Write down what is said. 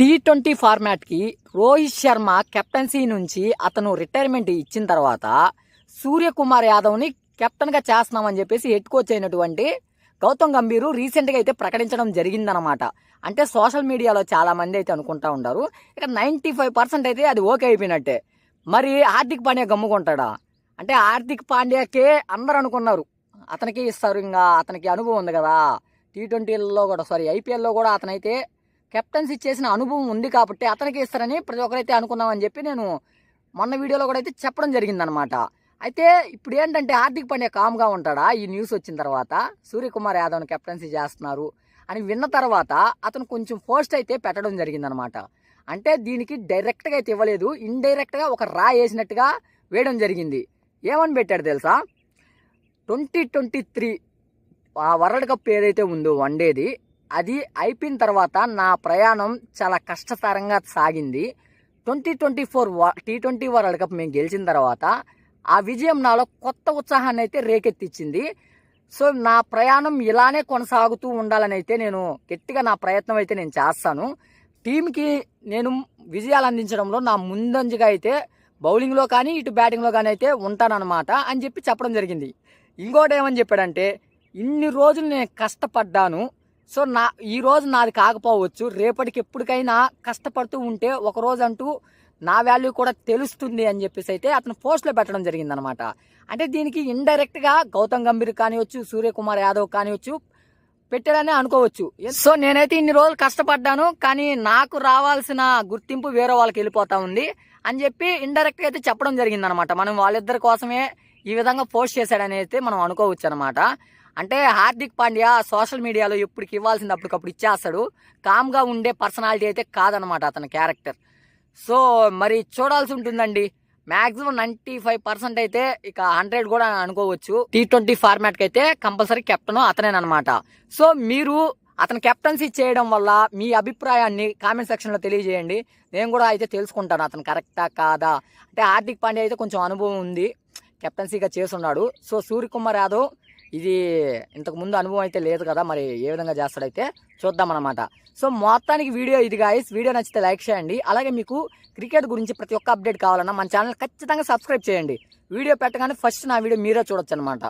T20 ఫార్మాట్కి Rohit Sharma captaincy నుంచి అతను retirement ఇచ్చిన తర్వాత సూర్యకుమార్ యాదవ్ని కెప్టెన్గా చేస్తున్నామని చెప్పేసి హెడ్ కోచ్ అయినటువంటి గౌతమ్ గంభీర్ రీసెంట్గా అయితే ప్రకటించడం జరిగిందనమాట. అంటే సోషల్ మీడియాలో చాలా మంది అయితే అనుకుంటా ఉన్నారు ఇక 95% అయితే అది ఓకే అయిపోయినట్టే. మరి హార్దిక్ పాండ్యా గమ్ముకుంటాడా అంటే హార్దిక్ పాండ్యాకే అందరు అనుకున్నారు అతనికి ఇస్తారు, ఇంకా అతనికి అనుభవం ఉంది కదా, T20లో కూడా ఐపీఎల్లో కూడా అతనైతే కెప్టెన్సీ చేసిన అనుభవం ఉంది కాబట్టి అతనికి ఇస్తారని ప్రతి ఒక్కరైతే అనుకున్నామని చెప్పి నేను మొన్న వీడియోలో కూడా అయితే చెప్పడం జరిగిందనమాట. అయితే ఇప్పుడు ఏంటంటే హార్దిక్ పాండ్యా కామ్గా ఉంటాడా ఈ న్యూస్ వచ్చిన తర్వాత సూర్యకుమార్ యాదవ్ని కెప్టెన్సీ చేస్తున్నారు అని విన్న తర్వాత అతను కొంచెం పోస్ట్ అయితే పెట్టడం జరిగిందనమాట. అంటే దీనికి డైరెక్ట్గా అయితే ఇవ్వలేదు, ఇండైరెక్ట్గా ఒక రా వేసినట్టుగా వేయడం జరిగింది. ఏమని పెట్టాడు తెలుసా, 2023 వరల్డ్ కప్ ఏదైతే ఉందో వన్డేది అది అయిపోయిన తర్వాత నా ప్రయాణం చాలా కష్టతరంగా సాగింది. 2024 T20 వరల్డ్ కప్ మేము గెలిచిన తర్వాత ఆ విజయం నాలో కొత్త ఉత్సాహాన్ని అయితే రేకెత్తించింది. సో నా ప్రయాణం ఇలానే కొనసాగుతూ ఉండాలని అయితే నేను గట్టిగా నా ప్రయత్నం అయితే నేను చేస్తాను. టీంకి నేను విజయాలు అందించడంలో నా ముందంజగా అయితే బౌలింగ్లో కానీ ఇటు బ్యాటింగ్లో కానీ అయితే ఉంటానన్నమాట అని చెప్పి చెప్పడం జరిగింది. ఇంకోటి ఏమని చెప్పాడంటే, ఇన్ని రోజులు నేను కష్టపడ్డాను, సో ఈ రోజు నాది కాకపోవచ్చు, రేపటికి ఎప్పటికైనా కష్టపడుతూ ఉంటే ఒక రోజు అంటూ నా వాల్యూ కూడా తెలుస్తుంది అని చెప్పేసి అయితే అతను పోస్ట్లో పెట్టడం జరిగిందనమాట. అంటే దీనికి ఇండైరెక్ట్గా గౌతమ్ గంభీర్ కానివచ్చు, సూర్యకుమార్ యాదవ్ కానివచ్చు పెట్టారని అనుకోవచ్చు. సో నేనైతే ఇన్ని రోజులు కష్టపడ్డాను కానీ నాకు రావాల్సిన గుర్తింపు వేరే వాళ్ళకి వెళ్ళిపోతా ఉంది అని చెప్పి ఇండైరెక్ట్గా అయితే చెప్పడం జరిగిందనమాట. మనం వాళ్ళిద్దరి కోసమే ఈ విధంగా పోస్ట్ చేశాడని అయితే మనం అనుకోవచ్చు అనమాట. అంటే హార్దిక్ పాండ్యా సోషల్ మీడియాలో ఎప్పటికి ఇవ్వాల్సింది అప్పటికప్పుడు ఇచ్చేస్తాడు, కామ్గా ఉండే పర్సనాలిటీ అయితే కాదనమాట అతని క్యారెక్టర్. సో మరి చూడాల్సి ఉంటుందండి. మ్యాక్సిమం 95% అయితే ఇక 100 కూడా అనుకోవచ్చు. T20 ఫార్మాట్కి అయితే కంపల్సరీ కెప్టెన్ అతనేనమాట. సో మీరు అతను కెప్టెన్సీ చేయడం వల్ల మీ అభిప్రాయాన్ని కామెంట్ సెక్షన్లో తెలియజేయండి. నేను కూడా అయితే తెలుసుకుంటాను అతను కరెక్టా కాదా. అంటే హార్దిక్ పాండ్యా అయితే కొంచెం అనుభవం ఉంది, కెప్టెన్సీగా చేస్తున్నాడు. సో సూర్యకుమార్ యాదవ్ ఇది ఇంతకు ముందు అనుభవం అయితే లేదు కదా, మరి ఏ విధంగా చేస్తాడైతే చూద్దామన్నమాట. సో మొత్తానికి వీడియో ఇది గాయస్. వీడియో నచ్చితే లైక్ చేయండి. అలాగే మీకు క్రికెట్ గురించి ప్రతి ఒక్క అప్డేట్ కావాలన్నా మన ఛానల్ ఖచ్చితంగా సబ్స్క్రైబ్ చేయండి. వీడియో పెట్టగానే ఫస్ట్ నా వీడియో మీరే చూడొచ్చు అనమాట.